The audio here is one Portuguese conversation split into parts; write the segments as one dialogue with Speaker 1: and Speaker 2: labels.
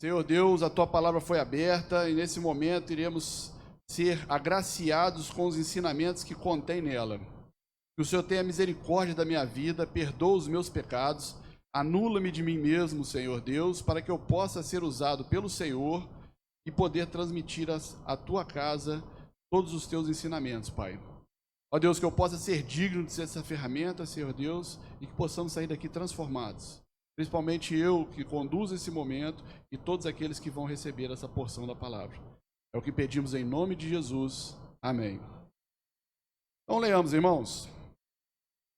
Speaker 1: Senhor Deus, a tua palavra foi aberta e nesse momento iremos ser agraciados com os ensinamentos que contém nela. Que o Senhor tenha misericórdia da minha vida, perdoa os meus pecados, anula-me de mim mesmo, Senhor Deus, para que eu possa ser usado pelo Senhor e poder transmitir à tua casa todos os teus ensinamentos, Pai. Ó Deus, que eu possa ser digno de ser essa ferramenta, Senhor Deus, e que possamos sair daqui transformados. Principalmente eu que conduzo esse momento e todos aqueles que vão receber essa porção da palavra. É o que pedimos em nome de Jesus. Amém. Então leamos, irmãos.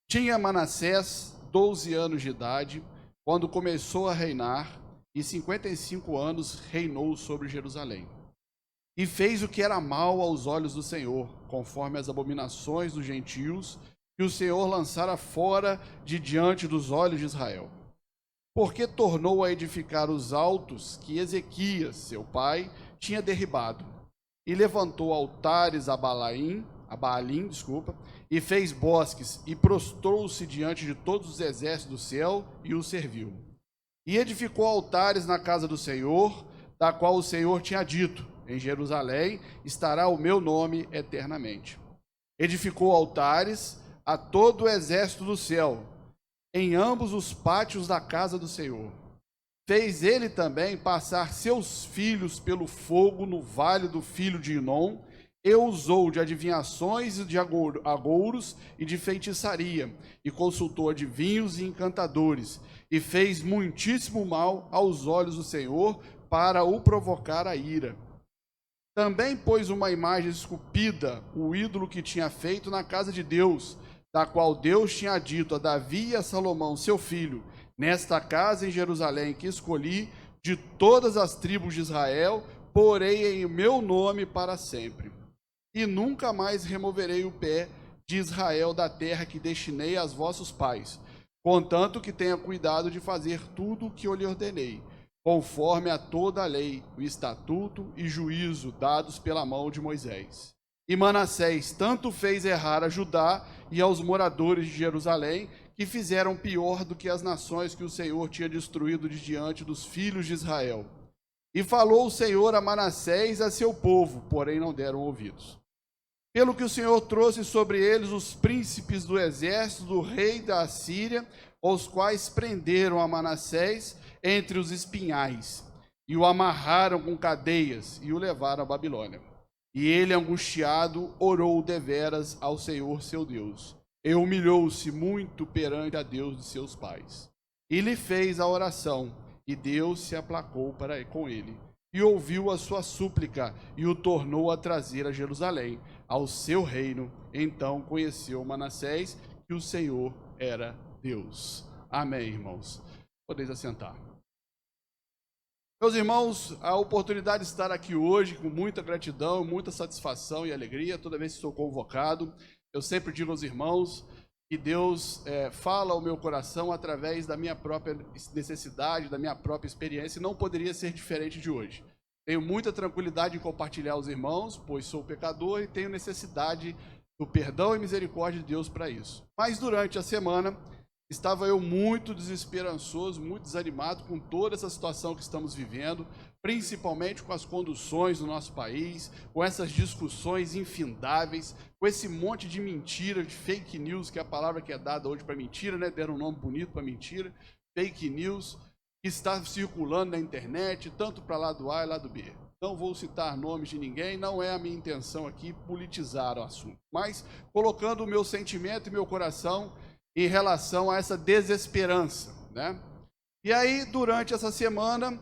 Speaker 1: Tinha Manassés 12 anos de idade quando começou a reinar e 55 anos reinou sobre Jerusalém. E fez o que era mal aos olhos do Senhor, conforme as abominações dos gentios que o Senhor lançara fora de diante dos olhos de Israel. Porque tornou a edificar os altos que Ezequias, seu pai, tinha derribado, e levantou altares a Baalim, e fez bosques, e prostrou-se diante de todos os exércitos do céu, e o serviu. E edificou altares na casa do Senhor, da qual o Senhor tinha dito: em Jerusalém estará o meu nome eternamente. Edificou altares a todo o exército do céu, em ambos os pátios da casa do Senhor. Fez ele também passar seus filhos pelo fogo no vale do filho de Inom, e usou de adivinhações e de agouros e de feitiçaria, e consultou adivinhos e encantadores, e fez muitíssimo mal aos olhos do Senhor, para o provocar a ira. Também pôs uma imagem esculpida, o ídolo que tinha feito na casa de Deus, da qual Deus tinha dito a Davi e a Salomão, seu filho: nesta casa em Jerusalém que escolhi, de todas as tribos de Israel, porei em meu nome para sempre. E nunca mais removerei o pé de Israel da terra que destinei aos vossos pais, contanto que tenha cuidado de fazer tudo o que eu lhe ordenei, conforme a toda a lei, o estatuto e juízo dados pela mão de Moisés. E Manassés tanto fez errar a Judá e aos moradores de Jerusalém, que fizeram pior do que as nações que o Senhor tinha destruído de diante dos filhos de Israel. E falou o Senhor a Manassés e a seu povo, porém não deram ouvidos. Pelo que o Senhor trouxe sobre eles os príncipes do exército do rei da Assíria, os quais prenderam a Manassés entre os espinhais, e o amarraram com cadeias, e o levaram à Babilônia. E ele, angustiado, orou deveras ao Senhor seu Deus, e humilhou-se muito perante a Deus de seus pais. E lhe fez a oração, e Deus se aplacou com ele, e ouviu a sua súplica, e o tornou a trazer a Jerusalém, ao seu reino. Então conheceu Manassés que o Senhor era Deus. Amém, irmãos. Podeis assentar. Meus irmãos, a oportunidade de estar aqui hoje com muita gratidão, muita satisfação e alegria, toda vez que sou convocado. Eu sempre digo aos irmãos que Deus fala ao meu coração através da minha própria necessidade, da minha própria experiência, e não poderia ser diferente de hoje. Tenho muita tranquilidade em compartilhar aos irmãos, pois sou pecador e tenho necessidade do perdão e misericórdia de Deus para isso. Mas durante a semana, estava eu muito desesperançoso, muito desanimado com toda essa situação que estamos vivendo, principalmente com as conduções do nosso país, com essas discussões infindáveis, com esse monte de mentira, de fake news, que é a palavra que é dada hoje para mentira, né? Deram um nome bonito para mentira, fake news, que está circulando na internet, tanto para lá do A e lá do B. Não vou citar nomes de ninguém, não é a minha intenção aqui politizar o assunto, mas colocando o meu sentimento e meu coração em relação a essa desesperança, né? E aí, durante essa semana,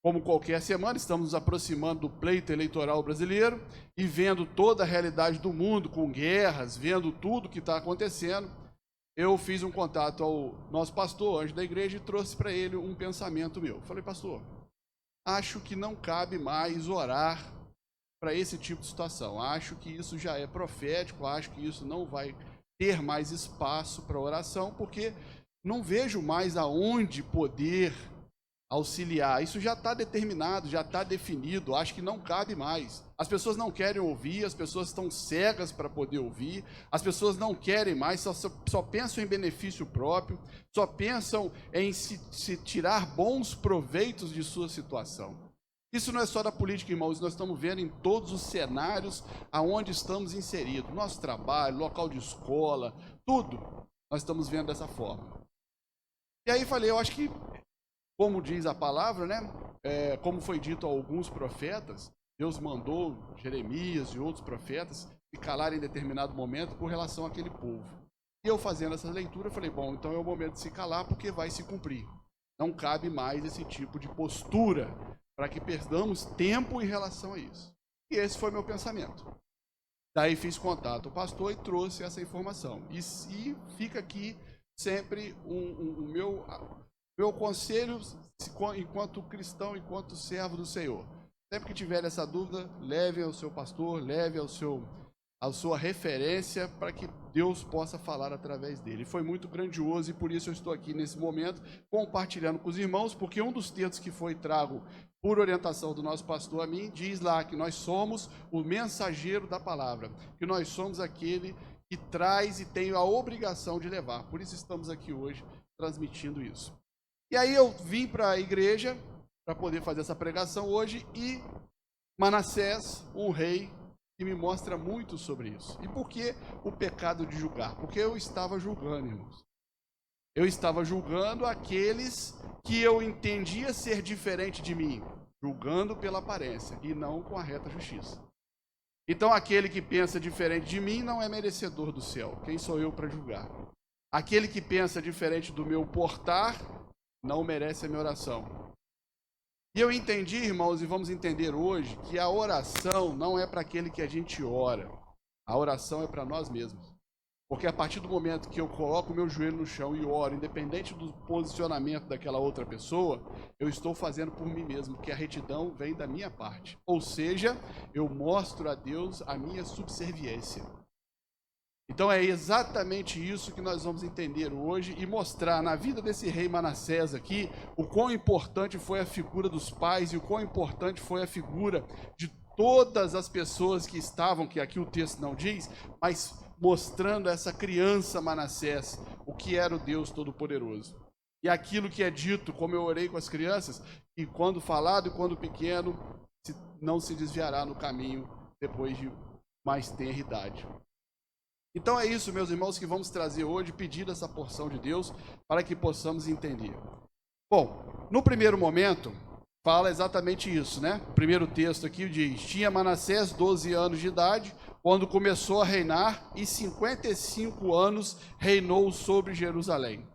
Speaker 1: como qualquer semana, estamos nos aproximando do pleito eleitoral brasileiro e vendo toda a realidade do mundo, com guerras, vendo tudo que está acontecendo. Eu fiz um contato ao nosso pastor, anjo da igreja, e trouxe para ele um pensamento meu. Falei: pastor, acho que não cabe mais orar para esse tipo de situação. Acho que isso já é profético, acho que isso não vai ter mais espaço para oração, porque não vejo mais aonde poder auxiliar. Isso já está determinado, já está definido, acho que não cabe mais. As pessoas não querem ouvir, as pessoas estão cegas para poder ouvir, as pessoas não querem mais, só pensam em benefício próprio, só pensam em se tirar bons proveitos de sua situação. Isso não é só da política, irmãos, nós estamos vendo em todos os cenários aonde estamos inseridos, nosso trabalho, local de escola, tudo, nós estamos vendo dessa forma. E aí falei, eu acho que, como diz a palavra, né? Como foi dito a alguns profetas, Deus mandou Jeremias e outros profetas se calarem em determinado momento por relação àquele povo. E eu fazendo essa leitura, falei, bom, então é o momento de se calar porque vai se cumprir. Não cabe mais esse tipo de postura para que perdamos tempo em relação a isso. E esse foi meu pensamento. Daí fiz contato com o pastor e trouxe essa informação. E fica aqui sempre o meu conselho, enquanto cristão, enquanto servo do Senhor. Sempre que tiver essa dúvida, leve ao seu pastor, leve a sua referência, para que Deus possa falar através dele. Foi muito grandioso e por isso eu estou aqui nesse momento, compartilhando com os irmãos, porque um dos textos que foi trago por orientação do nosso pastor a mim, diz lá que nós somos o mensageiro da palavra, que nós somos aquele que traz e tem a obrigação de levar. Por isso estamos aqui hoje transmitindo isso. E aí eu vim para a igreja para poder fazer essa pregação hoje e Manassés, um rei, que me mostra muito sobre isso. E por que o pecado de julgar? Porque eu estava julgando, irmãos. Eu estava julgando aqueles que eu entendia ser diferente de mim, julgando pela aparência e não com a reta justiça. Então aquele que pensa diferente de mim não é merecedor do céu. Quem sou eu para julgar? Aquele que pensa diferente do meu portar não merece a minha oração. E eu entendi, irmãos, e vamos entender hoje, que a oração não é para aquele que a gente ora. A oração é para nós mesmos. Porque a partir do momento que eu coloco o meu joelho no chão e oro, independente do posicionamento daquela outra pessoa, eu estou fazendo por mim mesmo, porque a retidão vem da minha parte. Ou seja, eu mostro a Deus a minha subserviência. Então é exatamente isso que nós vamos entender hoje e mostrar na vida desse rei Manassés aqui o quão importante foi a figura dos pais e o quão importante foi a figura de todas as pessoas que estavam, que aqui o texto não diz, mas mostrando essa criança Manassés, o que era o Deus Todo-Poderoso. E aquilo que é dito, como eu orei com as crianças, que quando falado e quando pequeno, não se desviará no caminho depois de mais tenra idade. Então é isso, meus irmãos, que vamos trazer hoje, pedir essa porção de Deus para que possamos entender. Bom, no primeiro momento, fala exatamente isso, né? O primeiro texto aqui diz: tinha Manassés 12 anos de idade, quando começou a reinar, e 55 anos reinou sobre Jerusalém.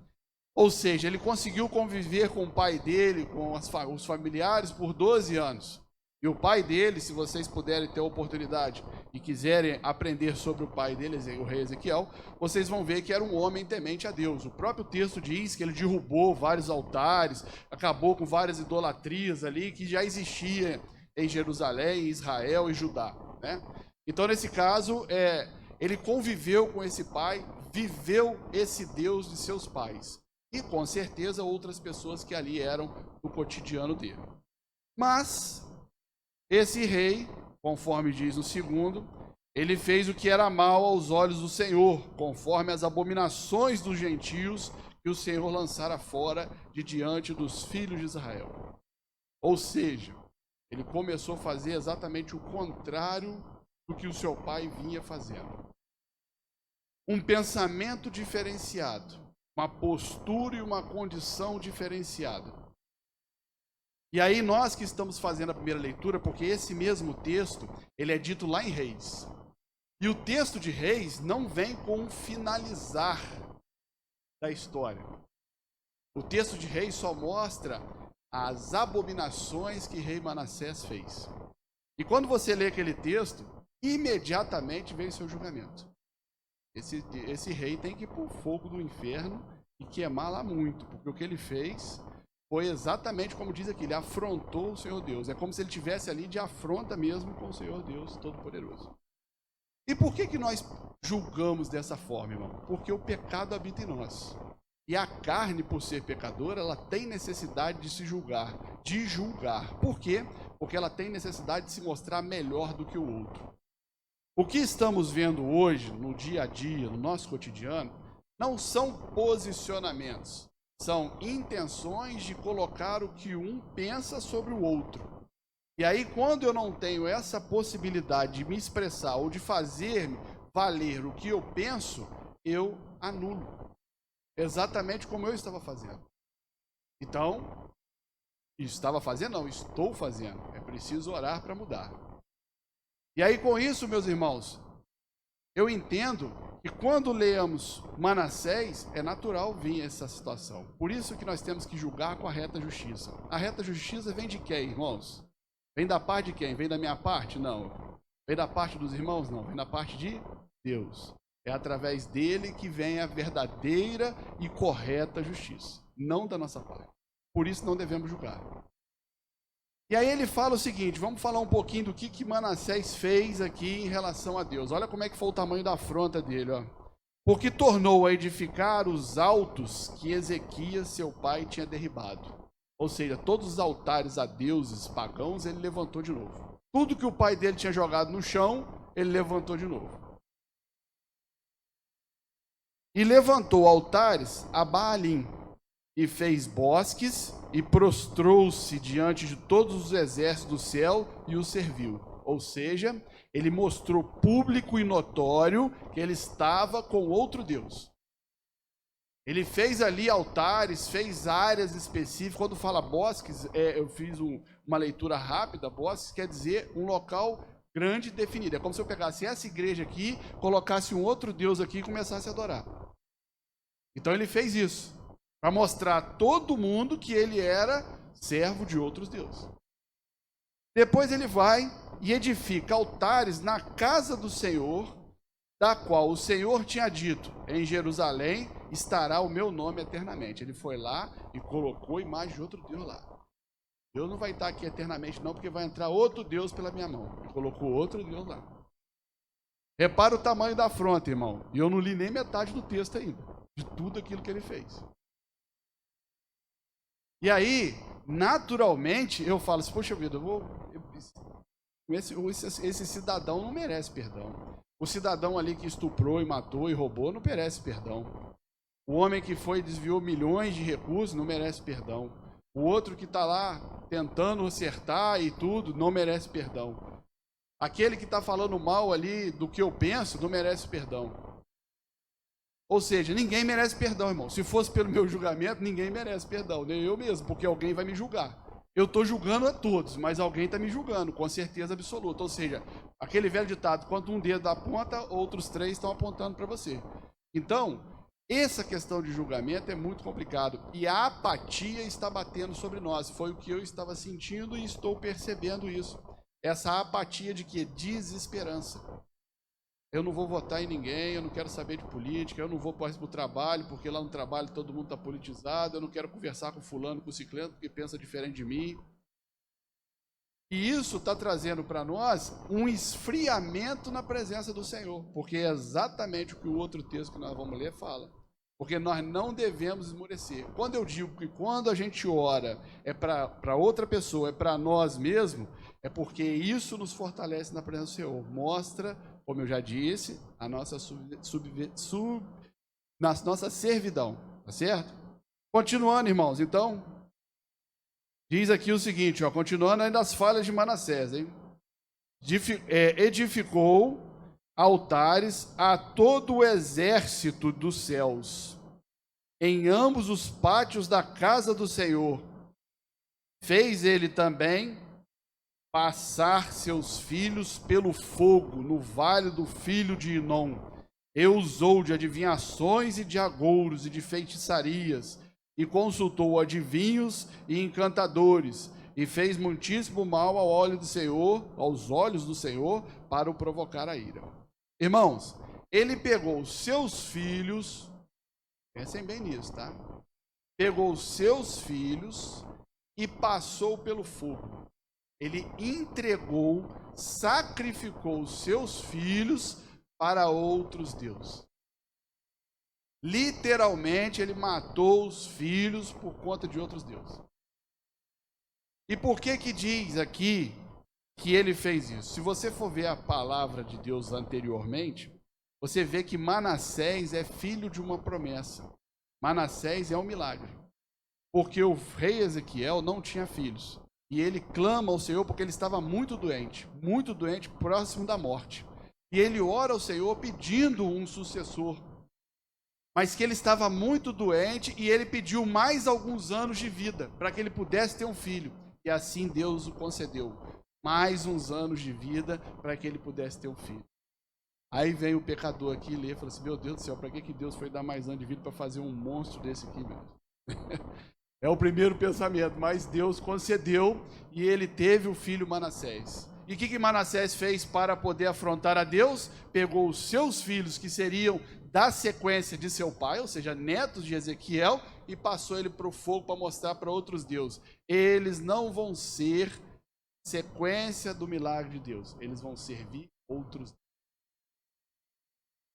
Speaker 1: Ou seja, ele conseguiu conviver com o pai dele, com os familiares, por 12 anos. E o pai dele, se vocês puderem ter a oportunidade e quiserem aprender sobre o pai dele, o rei Ezequiel, vocês vão ver que era um homem temente a Deus. O próprio texto diz que ele derrubou vários altares, acabou com várias idolatrias ali que já existiam em Jerusalém, Israel e Judá, né? Então, nesse caso, ele conviveu com esse pai, viveu esse Deus de seus pais. E, com certeza, outras pessoas que ali eram no cotidiano dele. Mas esse rei, conforme diz no segundo, ele fez o que era mal aos olhos do Senhor, conforme as abominações dos gentios que o Senhor lançara fora de diante dos filhos de Israel. Ou seja, ele começou a fazer exatamente o contrário do que o seu pai vinha fazendo. Um pensamento diferenciado, uma postura e uma condição diferenciada. E aí nós que estamos fazendo a primeira leitura, porque esse mesmo texto, ele é dito lá em Reis. E o texto de Reis não vem com um finalizar da história. O texto de Reis só mostra as abominações que rei Manassés fez. E quando você lê aquele texto, imediatamente vem o seu julgamento. Esse rei tem que ir para o fogo do inferno e queimar lá muito, porque o que ele fez foi exatamente como diz aqui, ele afrontou o Senhor Deus. É como se ele estivesse ali de afronta mesmo com o Senhor Deus Todo-Poderoso. E por que nós julgamos dessa forma, irmão? Porque o pecado habita em nós. E a carne, por ser pecadora, ela tem necessidade de se julgar, de julgar. Por quê? Porque ela tem necessidade de se mostrar melhor do que o outro. O que estamos vendo hoje, no dia a dia, no nosso cotidiano, não são posicionamentos, são intenções de colocar o que um pensa sobre o outro. E aí, quando eu não tenho essa possibilidade de me expressar ou de fazer valer o que eu penso, eu anulo. Exatamente como eu estava fazendo. Então, estava fazendo? Não, estou fazendo. É preciso orar para mudar. E aí, com isso, meus irmãos, eu entendo que quando lemos Manassés, é natural vir essa situação. Por isso que nós temos que julgar com a reta justiça. A reta justiça vem de quem, irmãos? Vem da parte de quem? Vem da minha parte? Não. Vem da parte dos irmãos? Não. Vem da parte de Deus. É através dele que vem a verdadeira e correta justiça, não da nossa parte. Por isso não devemos julgar. E aí ele fala o seguinte, vamos falar um pouquinho do que Manassés fez aqui em relação a Deus. Olha como é que foi o tamanho da afronta dele, ó. Porque tornou a edificar os altos que Ezequias, seu pai, tinha derribado. Ou seja, todos os altares a deuses pagãos, ele levantou de novo. Tudo que o pai dele tinha jogado no chão, ele levantou de novo. E levantou altares a Baalim, e fez bosques, e prostrou-se diante de todos os exércitos do céu, e o serviu. Ou seja, ele mostrou público e notório que ele estava com outro Deus. Ele fez ali altares, fez áreas específicas. Quando fala bosques, eu fiz uma leitura rápida. Bosques quer dizer um local grande e definido. É como se eu pegasse essa igreja aqui, colocasse um outro Deus aqui e começasse a adorar. Então ele fez isso, para mostrar a todo mundo que ele era servo de outros deuses. Depois ele vai e edifica altares na casa do Senhor, da qual o Senhor tinha dito, em Jerusalém estará o meu nome eternamente. Ele foi lá e colocou a imagem de outro Deus lá. Deus não vai estar aqui eternamente não, porque vai entrar outro Deus pela minha mão. Ele colocou outro Deus lá. Repara o tamanho da afronta, irmão. E eu não li nem metade do texto ainda, de tudo aquilo que ele fez. E aí, naturalmente, eu falo assim, poxa vida, esse cidadão não merece perdão. O cidadão ali que estuprou e matou e roubou não merece perdão. O homem que foi e desviou milhões de recursos não merece perdão. O outro que está lá tentando acertar e tudo não merece perdão. Aquele que está falando mal ali do que eu penso não merece perdão. Ou seja, ninguém merece perdão, irmão. Se fosse pelo meu julgamento, ninguém merece perdão, nem eu mesmo, porque alguém vai me julgar. Eu estou julgando a todos, mas alguém está me julgando, com certeza absoluta. Ou seja, aquele velho ditado, quando um dedo aponta, outros 3 estão apontando para você. Então, essa questão de julgamento é muito complicado. E a apatia está batendo sobre nós. Foi o que eu estava sentindo e estou percebendo isso. Essa apatia de que? Desesperança. Eu não vou votar em ninguém, eu não quero saber de política, eu não vou para o trabalho, porque lá no trabalho todo mundo está politizado, eu não quero conversar com fulano, com ciclano, porque pensa diferente de mim. E isso está trazendo para nós um esfriamento na presença do Senhor, porque é exatamente o que o outro texto que nós vamos ler fala. Porque nós não devemos esmorecer. Quando eu digo que quando a gente ora é para outra pessoa, é para nós mesmos, é porque isso nos fortalece na presença do Senhor. Mostra, como eu já disse, a nossa nossa servidão, tá certo? Continuando, irmãos, então, diz aqui o seguinte, ó, continuando ainda as falhas de Manassés, hein? Edificou altares a todo o exército dos céus, em ambos os pátios da casa do Senhor. Fez ele também passar seus filhos pelo fogo no vale do filho de Inom, e usou de adivinhações e de agouros e de feitiçarias, e consultou adivinhos e encantadores, e fez muitíssimo mal ao olho do Senhor, aos olhos do Senhor, para o provocar a ira. Irmãos, ele pegou os seus filhos, pensem bem nisso, tá? Pegou os seus filhos e passou pelo fogo. Ele entregou, sacrificou os seus filhos para outros deuses. Literalmente, ele matou os filhos por conta de outros deuses. E por que diz aqui que ele fez isso? Se você for ver a palavra de Deus anteriormente, você vê que Manassés é filho de uma promessa. Manassés é um milagre. Porque o rei Ezequiel não tinha filhos. E ele clama ao Senhor porque ele estava muito doente, próximo da morte. E ele ora ao Senhor pedindo um sucessor. Mas que ele estava muito doente e ele pediu mais alguns anos de vida para que ele pudesse ter um filho. E assim Deus o concedeu. Mais uns anos de vida para que ele pudesse ter um filho. Aí vem o pecador aqui e lê e fala assim, meu Deus do céu, para que Deus foi dar mais anos de vida para fazer um monstro desse aqui mesmo? É o primeiro pensamento, mas Deus concedeu e ele teve o filho Manassés. E o que Manassés fez para poder afrontar a Deus? Pegou os seus filhos, que seriam da sequência de seu pai, ou seja, netos de Ezequiel, e passou ele para o fogo para mostrar para outros deuses. Eles não vão ser sequência do milagre de Deus, eles vão servir outros deuses.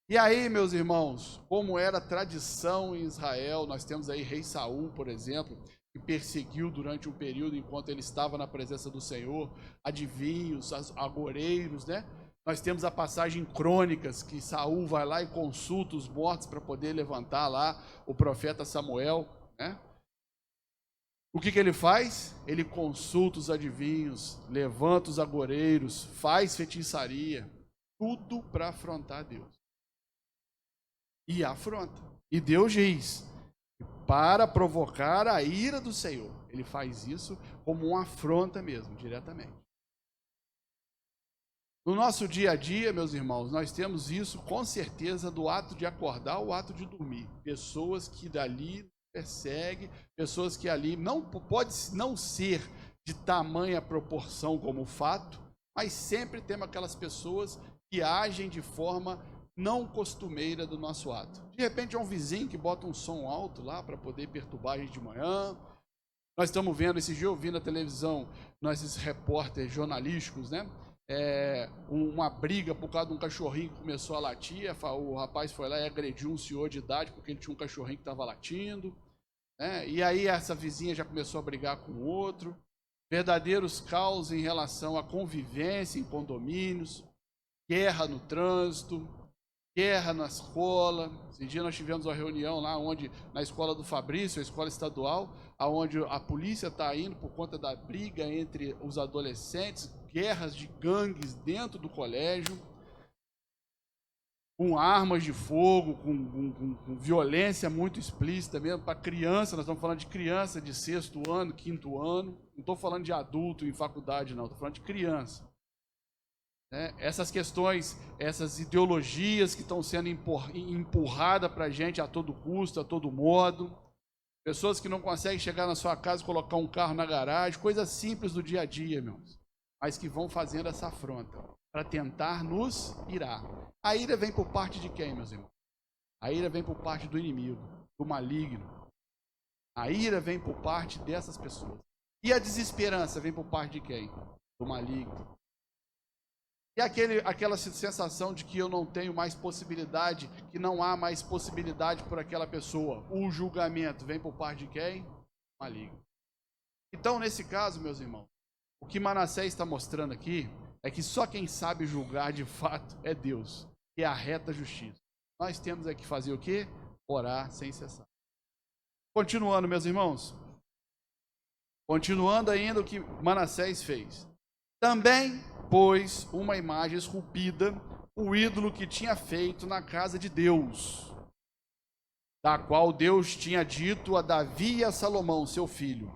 Speaker 1: E aí, meus irmãos, como era tradição em Israel, nós temos aí rei Saul, por exemplo, que perseguiu durante um período, enquanto ele estava na presença do Senhor, adivinhos, agoreiros, né? Nós temos a passagem em Crônicas, que Saul vai lá e consulta os mortos para poder levantar lá o profeta Samuel, né? O que ele faz? Ele consulta os adivinhos, levanta os agoreiros, faz feitiçaria, tudo para afrontar Deus. E afronta. E Deus diz, para provocar a ira do Senhor. Ele faz isso como uma afronta mesmo, diretamente. No nosso dia a dia, meus irmãos, nós temos isso com certeza do ato de acordar ao ato de dormir. Pessoas que dali perseguem, pessoas que ali não pode não ser de tamanha proporção como fato, mas sempre temos aquelas pessoas que agem de forma não costumeira do nosso ato. De repente é um vizinho que bota um som alto lá para poder perturbar a gente de manhã. Nós estamos vendo, esse dia eu vi na televisão, esses repórteres jornalísticos, né? Uma briga por causa de um cachorrinho que começou a latir. O rapaz foi lá e agrediu um senhor de idade porque ele tinha um cachorrinho que estava latindo, né? E aí essa vizinha já começou a brigar com o outro. Verdadeiros caos em relação à convivência em condomínios, guerra no trânsito, guerra na escola. Esse dia nós tivemos uma reunião lá na escola do Fabrício, a escola estadual, onde a polícia está indo por conta da briga entre os adolescentes, guerras de gangues dentro do colégio, com armas de fogo, com violência muito explícita mesmo, para criança. Nós estamos falando de criança de 6º ano, 5º ano, não estou falando de adulto em faculdade não, estou falando de criança. Essas questões, essas ideologias que estão sendo empurradas para a gente a todo custo, a todo modo, pessoas que não conseguem chegar na sua casa e colocar um carro na garagem, coisas simples do dia a dia, irmãos, mas que vão fazendo essa afronta para tentar nos irar. A ira vem por parte de quem, meus irmãos? A ira vem por parte do inimigo, do maligno. A ira vem por parte dessas pessoas. E a desesperança vem por parte de quem? Do maligno. E aquela sensação de que eu não tenho mais possibilidade, que não há mais possibilidade por aquela pessoa. O julgamento vem por parte de quem? Maligno. Então, nesse caso, meus irmãos, o que Manassés está mostrando aqui é que só quem sabe julgar de fato é Deus, que é a reta justiça. Nós temos que fazer o quê? Orar sem cessar. Continuando, meus irmãos. Continuando ainda o que Manassés fez. Também pôs uma imagem esculpida, o ídolo que tinha feito na casa de Deus, da qual Deus tinha dito a Davi e a Salomão, seu filho: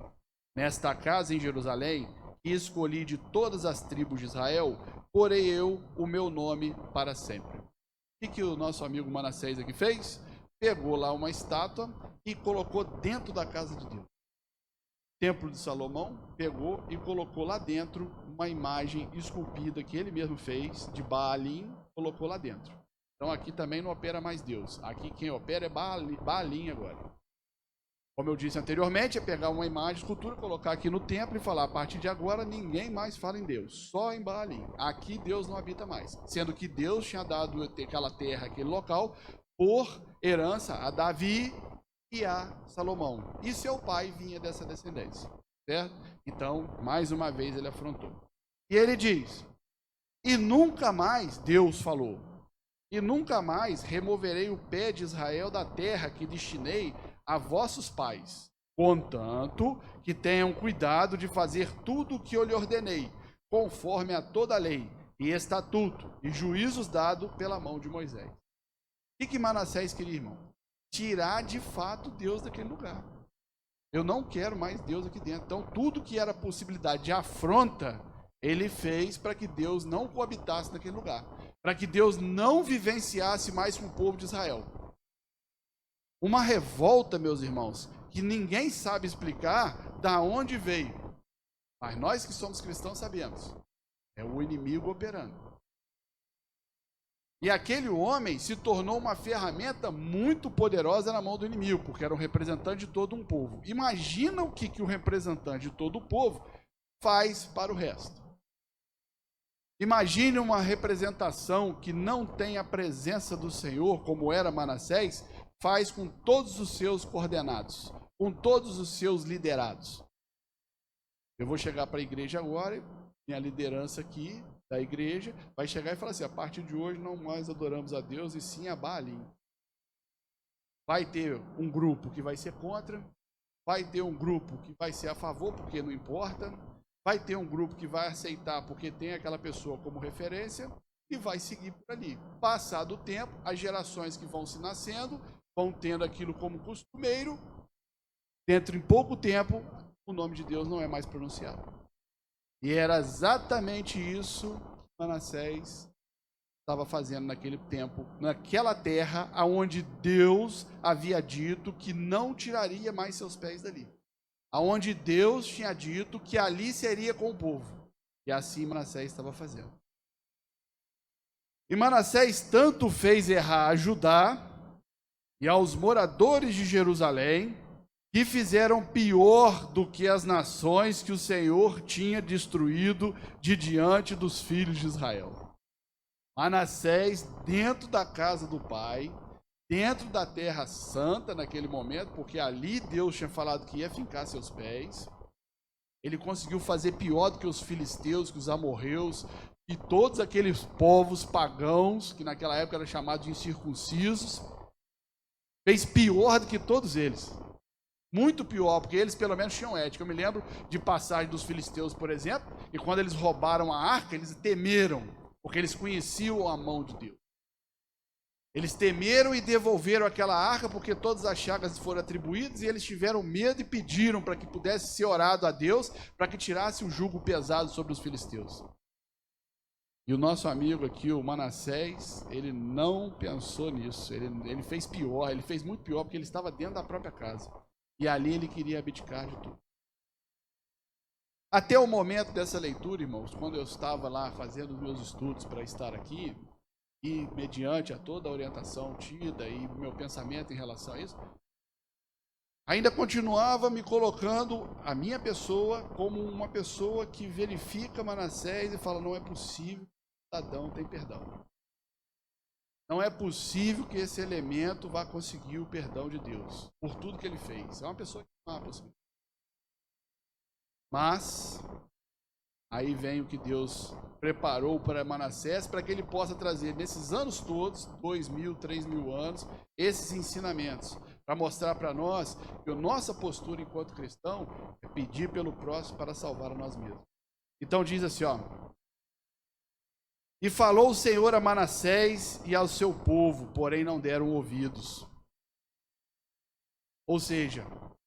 Speaker 1: nesta casa em Jerusalém, que escolhi de todas as tribos de Israel, porei eu o meu nome para sempre. O que o nosso amigo Manassés aqui fez? Pegou lá uma estátua e colocou dentro da casa de Deus. Templo de Salomão, pegou e colocou lá dentro uma imagem esculpida que ele mesmo fez, de Baalim, colocou lá dentro. Então aqui também não opera mais Deus. Aqui quem opera é Baalim agora. Como eu disse anteriormente, é pegar uma imagem, escultura, colocar aqui no templo e falar: a partir de agora ninguém mais fala em Deus, só em Baalim. Aqui Deus não habita mais. Sendo que Deus tinha dado aquela terra, aquele local, por herança a Davi e a Salomão. E seu pai vinha dessa descendência, certo? Então, mais uma vez ele afrontou. E ele diz: e nunca mais, Deus falou, e nunca mais removerei o pé de Israel da terra que destinei a vossos pais, contanto que tenham cuidado de fazer tudo o que eu lhe ordenei, conforme a toda a lei, e estatuto, e juízos dados pela mão de Moisés. O que Manassés queria, irmão? Tirar de fato Deus daquele lugar. Eu não quero mais Deus aqui dentro. Então, tudo que era possibilidade de afronta, ele fez para que Deus não coabitasse naquele lugar. Para que Deus não vivenciasse mais com o povo de Israel. Uma revolta, meus irmãos, que ninguém sabe explicar da onde veio. Mas nós que somos cristãos sabemos. É o inimigo operando. E aquele homem se tornou uma ferramenta muito poderosa na mão do inimigo, porque era um representante de todo um povo. Imagina o que o representante de todo o povo faz para o resto. Imagine uma representação que não tem a presença do Senhor, como era Manassés, faz com todos os seus coordenados, com todos os seus liderados. Eu vou chegar para a igreja agora, minha liderança aqui da igreja vai chegar e falar assim: a partir de hoje não mais adoramos a Deus e sim a Baalim. Vai ter um grupo que vai ser contra, vai ter um grupo que vai ser a favor porque não importa, vai ter um grupo que vai aceitar porque tem aquela pessoa como referência e vai seguir por ali. Passado o tempo, as gerações que vão se nascendo vão tendo aquilo como costumeiro, dentro em pouco tempo o nome de Deus não é mais pronunciado. E era exatamente isso que Manassés estava fazendo naquele tempo, naquela terra onde Deus havia dito que não tiraria mais seus pés dali. Aonde Deus tinha dito que ali seria com o povo. E assim Manassés estava fazendo. E Manassés tanto fez errar a Judá e aos moradores de Jerusalém, que fizeram pior do que as nações que o Senhor tinha destruído de diante dos filhos de Israel. Manassés, dentro da casa do pai, dentro da terra santa naquele momento, porque ali Deus tinha falado que ia fincar seus pés, ele conseguiu fazer pior do que os filisteus, que os amorreus, e todos aqueles povos pagãos, que naquela época eram chamados de incircuncisos, fez pior do que todos eles. Muito pior, porque eles pelo menos tinham ética. Eu me lembro de passagem dos filisteus, por exemplo, e quando eles roubaram a arca, eles temeram, porque eles conheciam a mão de Deus. Eles temeram e devolveram aquela arca, porque todas as chagas foram atribuídas, e eles tiveram medo e pediram para que pudesse ser orado a Deus, para que tirasse o jugo pesado sobre os filisteus. E o nosso amigo aqui, o Manassés, ele não pensou nisso, ele fez pior, ele fez muito pior, porque ele estava dentro da própria casa. E ali ele queria abdicar de tudo. Até o momento dessa leitura, irmãos, quando eu estava lá fazendo os meus estudos para estar aqui, e mediante a toda a orientação tida e meu pensamento em relação a isso, ainda continuava me colocando a minha pessoa como uma pessoa que verifica Manassés e fala: não é possível que o cidadão tem perdão. Não é possível que esse elemento vá conseguir o perdão de Deus por tudo que ele fez. É uma pessoa que não há possibilidade. Mas aí vem o que Deus preparou para Manassés, para que ele possa trazer nesses anos todos, 2.000, 3.000 anos, esses ensinamentos, para mostrar para nós que a nossa postura enquanto cristão é pedir pelo próximo para salvar a nós mesmos. Então diz assim, ó: e falou o Senhor a Manassés e ao seu povo, porém não deram ouvidos. Ou seja,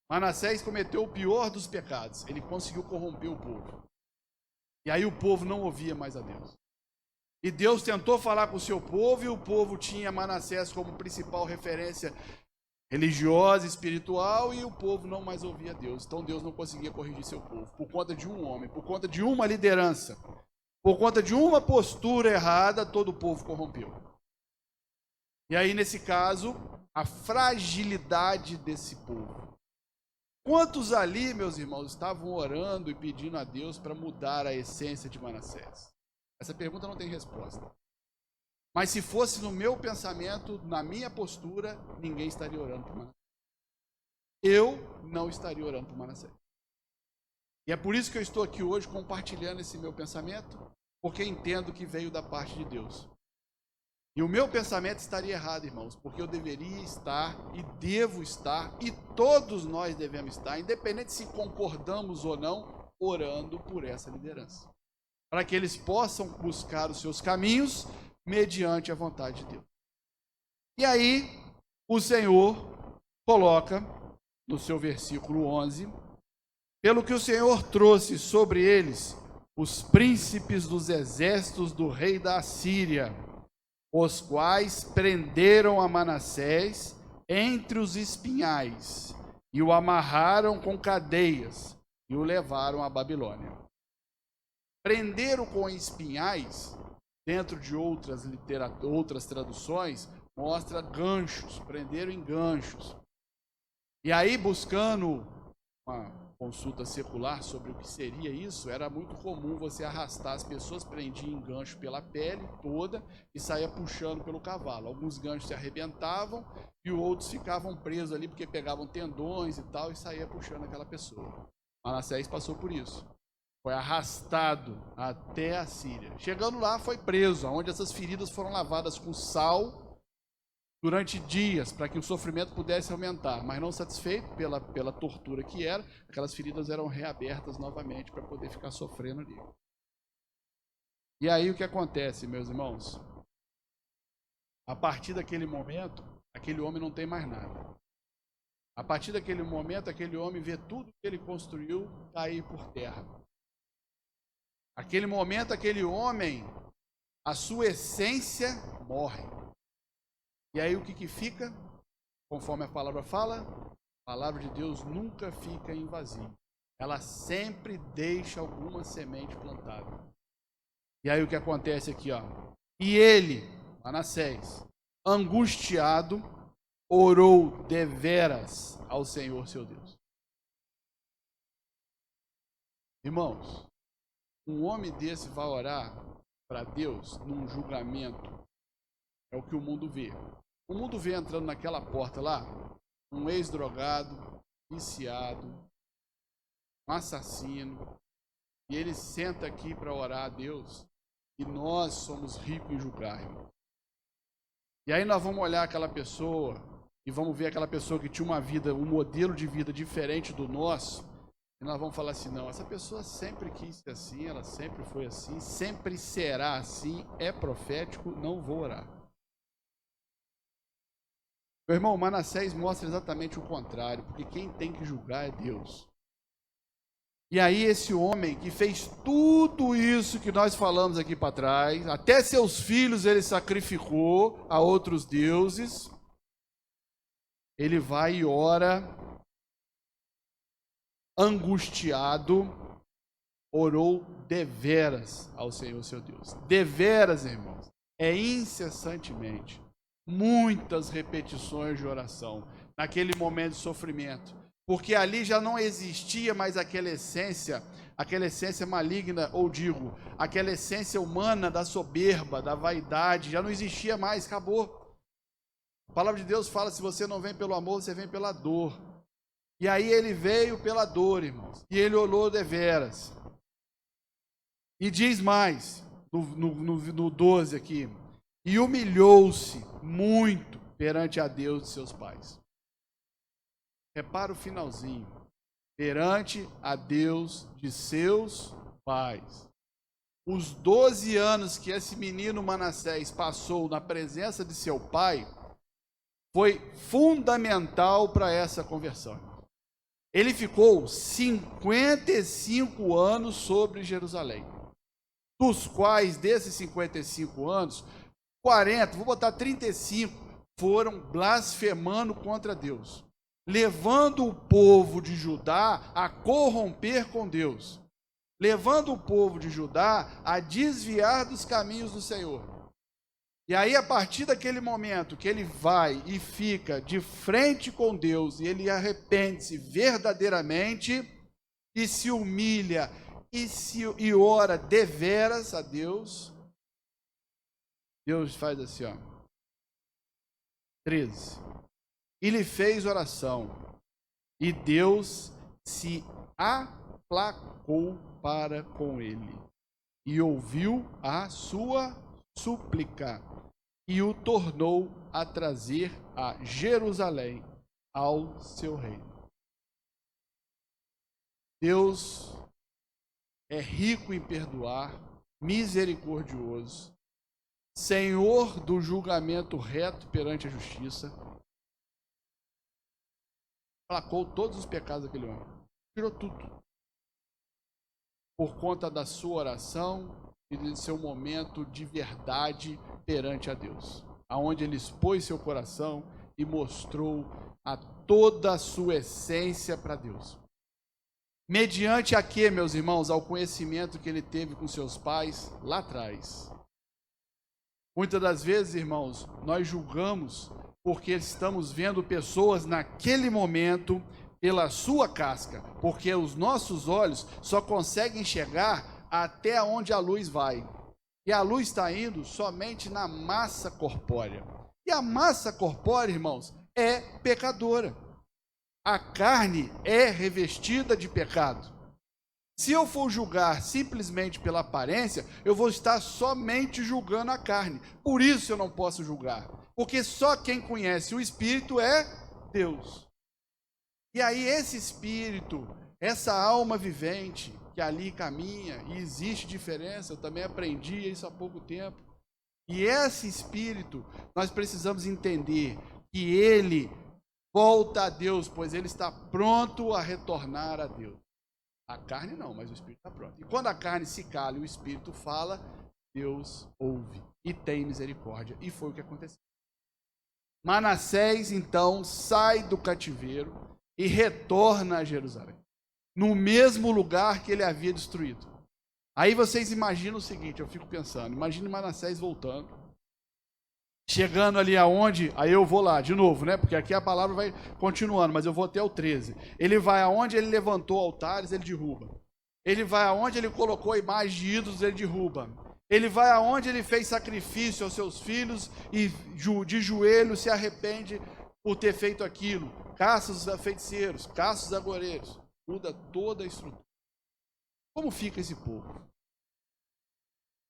Speaker 1: Manassés cometeu o pior dos pecados. Ele conseguiu corromper o povo. E aí o povo não ouvia mais a Deus. E Deus tentou falar com o seu povo, e o povo tinha Manassés como principal referência religiosa, espiritual, e o povo não mais ouvia Deus. Então Deus não conseguia corrigir seu povo, por conta de um homem, por conta de uma liderança. Por conta de uma postura errada, todo o povo corrompeu. E aí, nesse caso, a fragilidade desse povo. Quantos ali, meus irmãos, estavam orando e pedindo a Deus para mudar a essência de Manassés? Essa pergunta não tem resposta. Mas se fosse no meu pensamento, na minha postura, ninguém estaria orando por Manassés. Eu não estaria orando por Manassés. E é por isso que eu estou aqui hoje compartilhando esse meu pensamento, porque entendo que veio da parte de Deus. E o meu pensamento estaria errado, irmãos, porque eu deveria estar e devo estar, e todos nós devemos estar, independente se concordamos ou não, orando por essa liderança. Para que eles possam buscar os seus caminhos mediante a vontade de Deus. E aí, o Senhor coloca no seu versículo 11, pelo que o Senhor trouxe sobre eles os príncipes dos exércitos do rei da Assíria, os quais prenderam a Manassés entre os espinhais e o amarraram com cadeias e o levaram à Babilônia. Prenderam com espinhais, dentro de outras traduções, mostra ganchos, prenderam em ganchos. E aí, buscando uma consulta secular sobre o que seria isso, era muito comum você arrastar as pessoas, prendia em gancho pela pele toda e saía puxando pelo cavalo. Alguns ganchos se arrebentavam e outros ficavam presos ali porque pegavam tendões e tal e saía puxando aquela pessoa. Manassés passou por isso. Foi arrastado até a Síria. Chegando lá, foi preso, onde essas feridas foram lavadas com sal durante dias, para que o sofrimento pudesse aumentar. Mas não satisfeito pela tortura que era, aquelas feridas eram reabertas novamente para poder ficar sofrendo ali. E aí o que acontece, meus irmãos? A partir daquele momento, aquele homem não tem mais nada. A partir daquele momento, aquele homem vê tudo que ele construiu cair por terra. Aquele momento, aquele homem, a sua essência morre. E aí o que fica? Conforme a palavra fala, a palavra de Deus nunca fica em vazio. Ela sempre deixa alguma semente plantada. E aí o que acontece aqui, ó? E ele, Manassés, angustiado, orou deveras ao Senhor seu Deus. Irmãos, um homem desse vai orar para Deus num julgamento. É o que o mundo vê. O mundo vê entrando naquela porta lá, um ex-drogado, viciado, um assassino, e ele senta aqui para orar a Deus, e nós somos ricos em julgar, irmão. E aí nós vamos olhar aquela pessoa, e vamos ver aquela pessoa que tinha uma vida, um modelo de vida diferente do nosso, e nós vamos falar assim, não, essa pessoa sempre quis ser assim, ela sempre foi assim, sempre será assim, é profético, não vou orar. Meu irmão, Manassés mostra exatamente o contrário, porque quem tem que julgar é Deus. E aí esse homem que fez tudo isso que nós falamos aqui para trás, até seus filhos ele sacrificou a outros deuses, ele vai e ora, angustiado, orou deveras ao Senhor seu Deus. Deveras, irmãos, é incessantemente. Muitas repetições de oração, naquele momento de sofrimento, porque ali já não existia mais aquela essência maligna, ou digo, aquela essência humana da soberba, da vaidade, já não existia mais, acabou. A palavra de Deus fala, se você não vem pelo amor, você vem pela dor. E aí ele veio pela dor, irmãos, e ele orou deveras. E diz mais, no 12 aqui, e humilhou-se muito perante a Deus de seus pais. Repara o finalzinho. Perante a Deus de seus pais. Os 12 anos que esse menino Manassés passou na presença de seu pai foi fundamental para essa conversão. Ele ficou 55 anos sobre Jerusalém. Dos quais, desses 55 anos, 40, vou botar 35, foram blasfemando contra Deus, levando o povo de Judá a corromper com Deus, levando o povo de Judá a desviar dos caminhos do Senhor. E aí, a partir daquele momento que ele vai e fica de frente com Deus, e ele arrepende-se verdadeiramente, e se humilha, e ora deveras a Deus, Deus faz assim, ó. 13. E lhe fez oração, e Deus se aplacou para com ele, e ouviu a sua súplica, e o tornou a trazer a Jerusalém ao seu reino. Deus é rico em perdoar, misericordioso, Senhor do julgamento reto perante a justiça. Aplacou todos os pecados daquele homem. Tirou tudo. Por conta da sua oração e do seu momento de verdade perante a Deus. Aonde ele expôs seu coração e mostrou a toda a sua essência para Deus. Mediante a quê, meus irmãos? Ao conhecimento que ele teve com seus pais lá atrás. Muitas das vezes, irmãos, nós julgamos porque estamos vendo pessoas naquele momento pela sua casca, porque os nossos olhos só conseguem enxergar até onde a luz vai. E a luz está indo somente na massa corpórea. E a massa corpórea, irmãos, é pecadora. A carne é revestida de pecado. Se eu for julgar simplesmente pela aparência, eu vou estar somente julgando a carne. Por isso eu não posso julgar. Porque só quem conhece o Espírito é Deus. E aí esse Espírito, essa alma vivente que ali caminha, e existe diferença, eu também aprendi isso há pouco tempo. E esse Espírito, nós precisamos entender que ele volta a Deus, pois ele está pronto a retornar a Deus. A carne não, mas o Espírito está pronto. E quando a carne se cala e o Espírito fala, Deus ouve e tem misericórdia. E foi o que aconteceu. Manassés, então, sai do cativeiro e retorna a Jerusalém, no mesmo lugar que ele havia destruído. Aí vocês imaginam o seguinte, eu fico pensando, imagine Manassés voltando, chegando ali aonde, aí eu vou lá de novo, né? Porque aqui a palavra vai continuando, mas eu vou até o 13. Ele vai aonde ele levantou altares, ele derruba. Ele vai aonde ele colocou imagens de ídolos, ele derruba. Ele vai aonde ele fez sacrifício aos seus filhos e de joelho se arrepende por ter feito aquilo. Caça os feiticeiros, caça os agoureiros. Muda toda a estrutura. Como fica esse povo?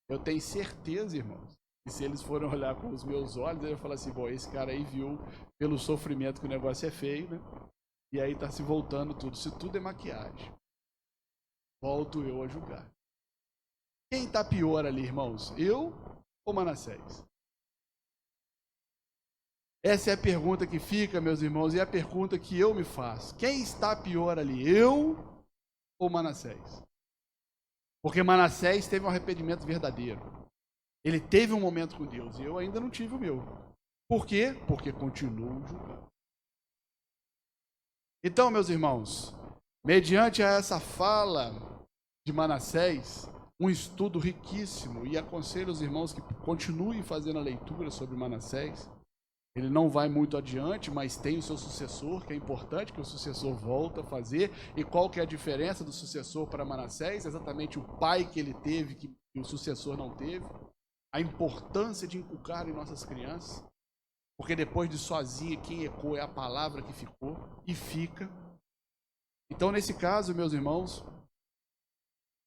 Speaker 1: Eu tenho certeza, irmãos, que se eles forem olhar com os meus olhos, eu vou falar assim, bom, esse cara aí viu pelo sofrimento que o negócio é feio, né? E aí tá se voltando tudo. Se tudo é maquiagem, volto eu a julgar. Quem está pior ali, irmãos? Eu ou Manassés? Essa é a pergunta que fica, meus irmãos, e é a pergunta que eu me faço. Quem está pior ali? Eu ou Manassés? Porque Manassés teve um arrependimento verdadeiro. Ele teve um momento com Deus e eu ainda não tive o meu. Por quê? Porque continuo julgando. Então, meus irmãos, mediante a essa fala de Manassés, um estudo riquíssimo, e aconselho os irmãos que continuem fazendo a leitura sobre Manassés. Ele não vai muito adiante, mas tem o seu sucessor, que é importante que o sucessor volta a fazer. E qual que é a diferença do sucessor para Manassés? Exatamente o pai que ele teve, que o sucessor não teve. A importância de inculcar em nossas crianças. Porque depois de sozinha, quem ecoa é a palavra que ficou e fica. Então, nesse caso, meus irmãos,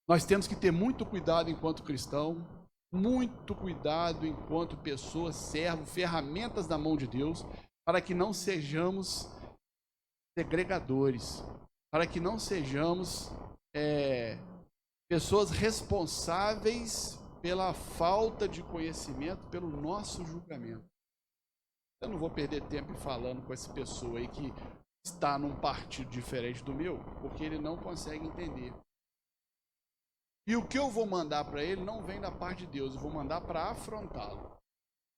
Speaker 1: nós temos que ter muito cuidado enquanto cristão, muito cuidado enquanto pessoas, servos, ferramentas da mão de Deus, para que não sejamos segregadores, para que não sejamos pessoas responsáveis pela falta de conhecimento, pelo nosso julgamento. Eu não vou perder tempo falando com essa pessoa aí que está num partido diferente do meu, porque ele não consegue entender. E o que eu vou mandar para ele não vem da parte de Deus, eu vou mandar para afrontá-lo.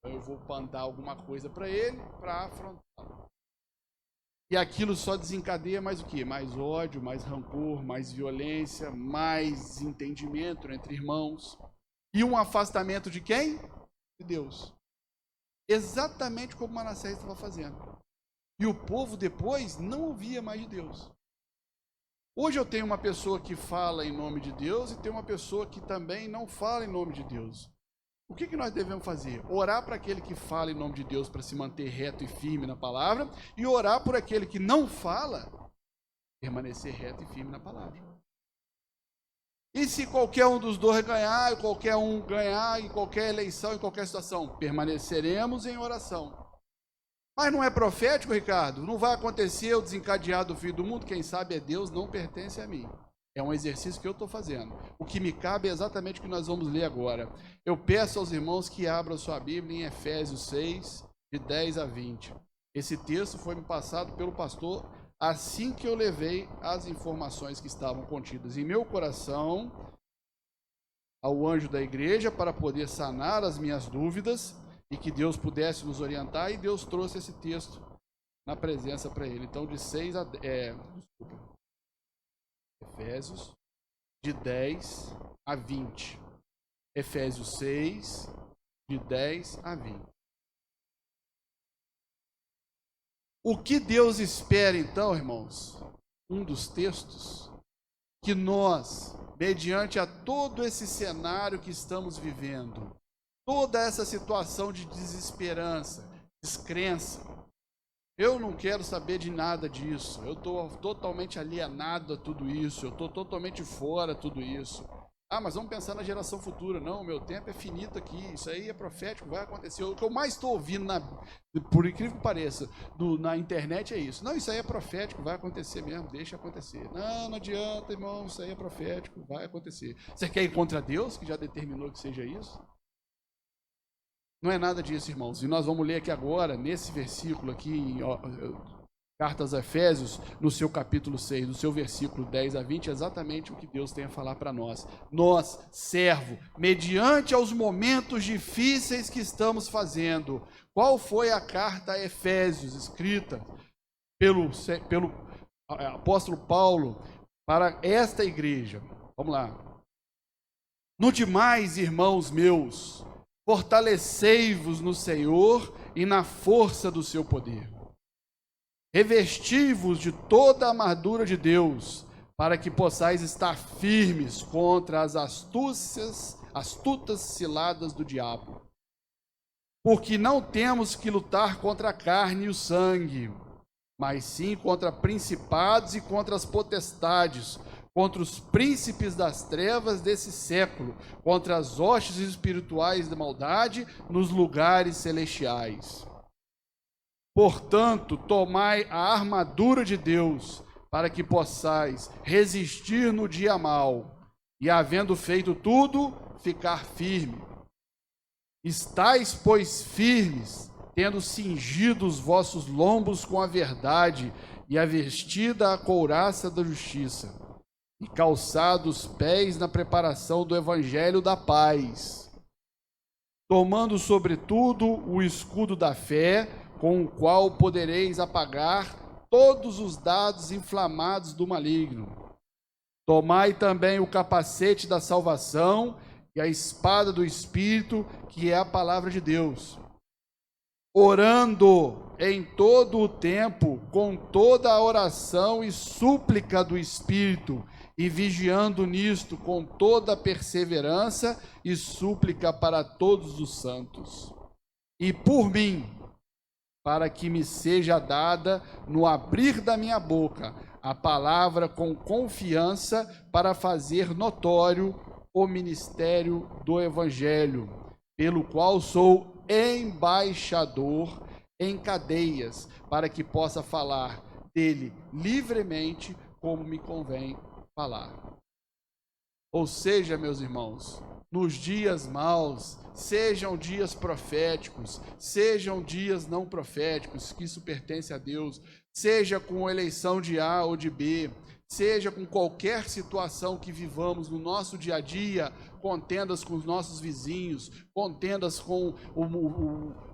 Speaker 1: Eu vou mandar alguma coisa para ele para afrontá-lo. E aquilo só desencadeia mais o quê? Mais ódio, mais rancor, mais violência, mais entendimento entre irmãos. E um afastamento de quem? De Deus. Exatamente como Manassés estava fazendo. E o povo depois não ouvia mais de Deus. Hoje eu tenho uma pessoa que fala em nome de Deus e tem uma pessoa que também não fala em nome de Deus. O que nós devemos fazer? Orar para aquele que fala em nome de Deus para se manter reto e firme na palavra, e orar por aquele que não fala, permanecer reto e firme na palavra. E se qualquer um dos dois ganhar, qualquer um ganhar em qualquer eleição, em qualquer situação, permaneceremos em oração. Mas não é profético, Ricardo? Não vai acontecer o desencadear do fim do mundo? Quem sabe é Deus, não pertence a mim. É um exercício que eu estou fazendo. O que me cabe é exatamente o que nós vamos ler agora. Eu peço aos irmãos que abram sua Bíblia em Efésios 6, de 10 a 20. Esse texto foi me passado pelo pastor assim que eu levei as informações que estavam contidas em meu coração ao anjo da igreja para poder sanar as minhas dúvidas e que Deus pudesse nos orientar, e Deus trouxe esse texto na presença para ele. Então, de 6 a... Efésios, de 10 a 20. Efésios 6, de 10 a 20. O que Deus espera, então, irmãos? Um dos textos, que nós, mediante a todo esse cenário que estamos vivendo, toda essa situação de desesperança, descrença, eu não quero saber de nada disso, eu estou totalmente alienado a tudo isso, eu estou totalmente fora de tudo isso. Ah, mas vamos pensar na geração futura. Não, meu tempo é finito aqui, isso aí é profético, vai acontecer. O que eu mais estou ouvindo, por incrível que pareça, na internet é isso. Não, isso aí é profético, vai acontecer mesmo, deixa acontecer. Não, não adianta, irmão, isso aí é profético, vai acontecer. Você quer ir contra Deus, que já determinou que seja isso? Não é nada disso, irmãos. E nós vamos ler aqui agora, nesse versículo aqui, em Cartas a Efésios, no seu capítulo 6, no seu versículo 10 a 20, exatamente o que Deus tem a falar para nós. Nós, servo, mediante aos momentos difíceis que estamos fazendo. Qual foi a carta a Efésios, escrita pelo apóstolo Paulo para esta igreja? Vamos lá. No demais, irmãos meus, fortalecei-vos no Senhor e na força do seu poder. Revesti-vos de toda a armadura de Deus, para que possais estar firmes contra as astutas ciladas do diabo. Porque não temos que lutar contra a carne e o sangue, mas sim contra principados e contra as potestades, contra os príncipes das trevas desse século, contra as hostes espirituais da maldade nos lugares celestiais. Portanto, tomai a armadura de Deus, para que possais resistir no dia mau, e havendo feito tudo, ficar firme. Estais, pois, firmes, tendo cingido os vossos lombos com a verdade, e a vestida a couraça da justiça, e calçados os pés na preparação do evangelho da paz, tomando sobretudo o escudo da fé, com o qual podereis apagar todos os dardos inflamados do maligno. Tomai também o capacete da salvação e a espada do Espírito, que é a palavra de Deus, orando em todo o tempo, com toda a oração e súplica do Espírito, e vigiando nisto com toda a perseverança e súplica para todos os santos. E por mim, para que me seja dada, no abrir da minha boca, a palavra com confiança para fazer notório o ministério do Evangelho, pelo qual sou embaixador em cadeias, para que possa falar dele livremente, como me convém falar. Ou seja, meus irmãos, nos dias maus, sejam dias proféticos, sejam dias não proféticos, que isso pertence a Deus, seja com eleição de A ou de B, seja com qualquer situação que vivamos no nosso dia a dia, contendas com os nossos vizinhos, contendas com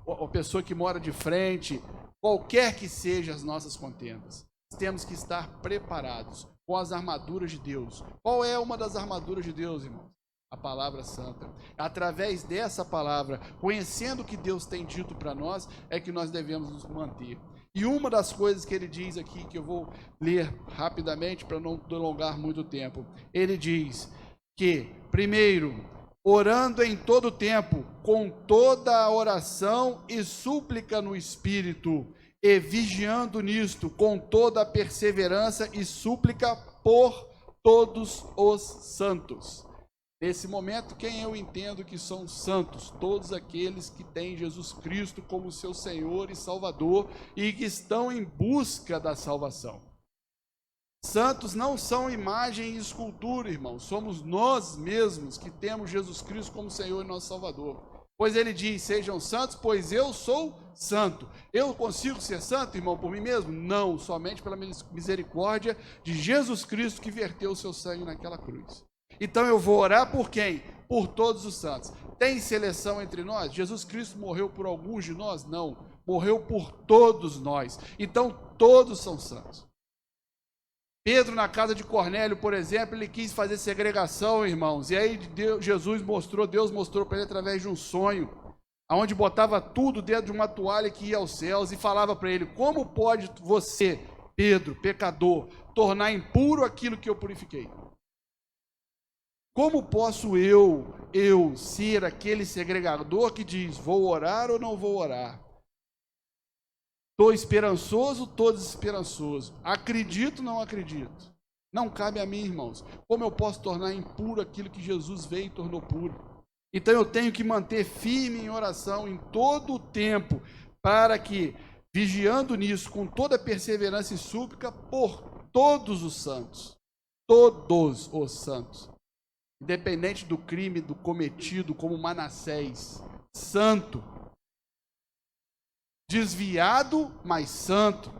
Speaker 1: a pessoa que mora de frente, qualquer que sejam as nossas contendas, temos que estar preparados com as armaduras de Deus. Qual é uma das armaduras de Deus, irmãos? A palavra santa. Através dessa palavra, conhecendo o que Deus tem dito para nós, é que nós devemos nos manter. E uma das coisas que ele diz aqui, que eu vou ler rapidamente para não prolongar muito tempo, ele diz que, primeiro, orando em todo tempo, com toda a oração e súplica no Espírito, e vigiando nisto, com toda a perseverança e súplica por todos os santos. Nesse momento, quem eu entendo que são santos? Todos aqueles que têm Jesus Cristo como seu Senhor e Salvador e que estão em busca da salvação. Santos não são imagem e escultura, irmãos. Somos nós mesmos que temos Jesus Cristo como Senhor e nosso Salvador. Pois ele diz, sejam santos, pois eu sou santo. Eu consigo ser santo, irmão, por mim mesmo? Não, somente pela misericórdia de Jesus Cristo que verteu o seu sangue naquela cruz. Então eu vou orar por quem? Por todos os santos. Tem seleção entre nós? Jesus Cristo morreu por alguns de nós? Não. Morreu por todos nós. Então todos são santos. Pedro, na casa de Cornélio, por exemplo, ele quis fazer segregação, irmãos. E aí Deus mostrou para ele através de um sonho, onde botava tudo dentro de uma toalha que ia aos céus e falava para ele, como pode você, Pedro, pecador, tornar impuro aquilo que eu purifiquei? Como posso eu ser aquele segregador que diz, vou orar ou não vou orar? Estou esperançoso, estou desesperançoso. Acredito, não acredito. Não cabe a mim, irmãos. Como eu posso tornar impuro aquilo que Jesus veio e tornou puro? Então eu tenho que manter firme em oração em todo o tempo, para que, vigiando nisso, com toda perseverança e súplica, por todos os santos, independente do crime do cometido, como Manassés, santo, desviado, mas santo,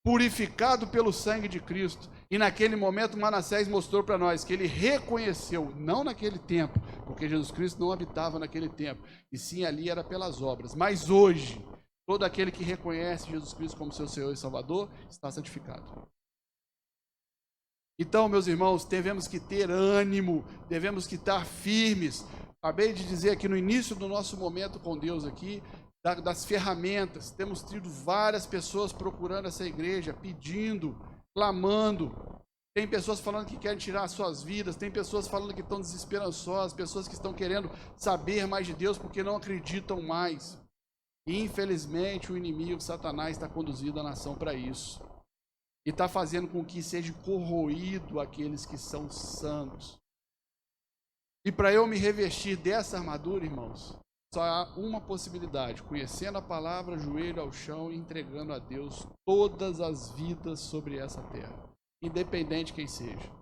Speaker 1: purificado pelo sangue de Cristo. E naquele momento Manassés mostrou para nós que ele reconheceu, não naquele tempo, porque Jesus Cristo não habitava naquele tempo, e sim ali era pelas obras, mas hoje, todo aquele que reconhece Jesus Cristo como seu Senhor e Salvador, está santificado. Então, meus irmãos, devemos que ter ânimo, devemos que estar firmes. Acabei de dizer aqui no início do nosso momento com Deus aqui, das ferramentas. Temos tido várias pessoas procurando essa igreja, pedindo, clamando. Tem pessoas falando que querem tirar as suas vidas, tem pessoas falando que estão desesperançosas, pessoas que estão querendo saber mais de Deus porque não acreditam mais. E, infelizmente, o inimigo, Satanás, está conduzindo a nação para isso. E está fazendo com que seja corroído aqueles que são santos. E para eu me revestir dessa armadura, irmãos, só há uma possibilidade: conhecendo a palavra, joelho ao chão e entregando a Deus todas as vidas sobre essa terra, independente quem seja.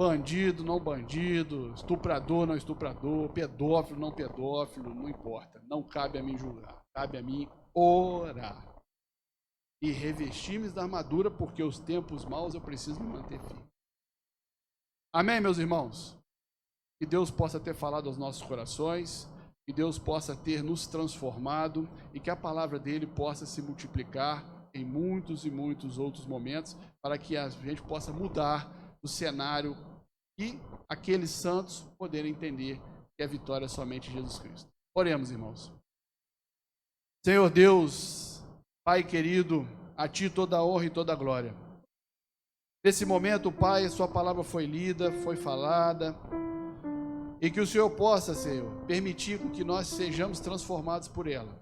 Speaker 1: Bandido, não bandido, estuprador, não estuprador, pedófilo, não pedófilo, não importa. Não cabe a mim julgar, cabe a mim orar. E revestir-me da armadura, porque os tempos maus eu preciso me manter firme. Amém, meus irmãos? Que Deus possa ter falado aos nossos corações, que Deus possa ter nos transformado e que a palavra dele possa se multiplicar em muitos e muitos outros momentos, para que a gente possa mudar o cenário e aqueles santos poderem entender que a vitória é somente Jesus Cristo. Oremos, irmãos. Senhor Deus, Pai querido, a Ti toda a honra e toda a glória. Nesse momento, Pai, a Sua palavra foi lida, foi falada, e que o Senhor possa, Senhor, permitir que nós sejamos transformados por ela.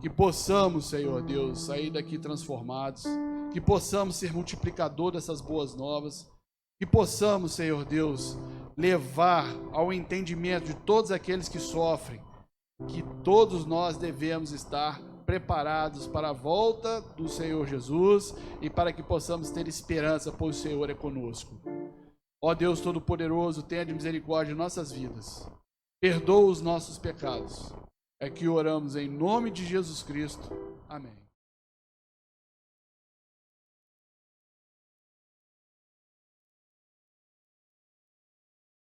Speaker 1: Que possamos, Senhor Deus, sair daqui transformados, que possamos ser multiplicador dessas boas novas, que possamos, Senhor Deus, levar ao entendimento de todos aqueles que sofrem, que todos nós devemos estar preparados para a volta do Senhor Jesus e para que possamos ter esperança, pois o Senhor é conosco. Ó Deus Todo-Poderoso, tenha de misericórdia em nossas vidas. Perdoa os nossos pecados. É que oramos em nome de Jesus Cristo. Amém.